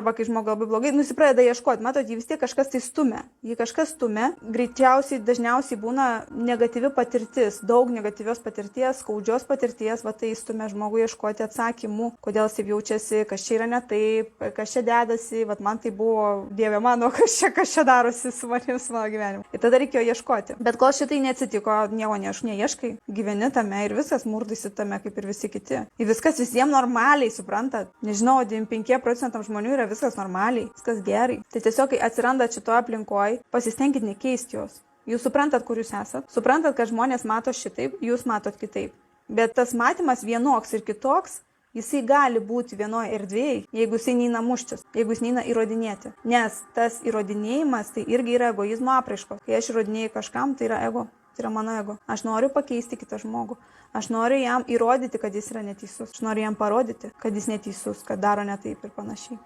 Arba kai žmogus labai blogai, nusipradeda ieškoti, matot, jį vis tiek kažkas tai stumia. Jį kažkas stumia, greičiausiai, dažniausiai būna negatyvi patirtis, daug negatyvios patirties, skaudžios patirties, va tai stumia žmogų ieškoti atsakymų, kodėl jis taip jaučiasi, kas čia yra ne taip, kas čia dedasi, va man tai buvo, Dieve mano, kas čia darosi su manim, su mano gyvenimu. Ir tada reikėjo ieškoti. Bet kol šitai neatsitiko, nieko neieškai, gyveni tame ir viskas murdaisi tame kaip ir visi kiti. Ir viskas visiems normaliai, suprantat? Nežinau, 95% žmonių yra viskas normaliai, viskas gerai. Tai tiesiog, kai atsiranda šitoje aplinkoje, pasistengkit nekeisti jos. Jūs suprantat, kur jūs esat. Suprantat, kad žmonės mato šitaip, jūs matot kitaip. Bet tas matymas vienoks ir kitoks, jisai gali būti vienoje erdvėje, jeigu jisai neina muštis, jeigu jis neina įrodinėti. Nes tas įrodinėjimas tai irgi yra egoizmo apraiškos. Kai aš įrodinėju kažkam, tai yra ego. Tai yra mano ego. Aš noriu pakeisti kitą žmogų. Aš noriu jam įrodyti, kad jis yra neteisus. Aš noriu jam parodyti, kad jis neteisus, kad daro ne taip ir panašiai.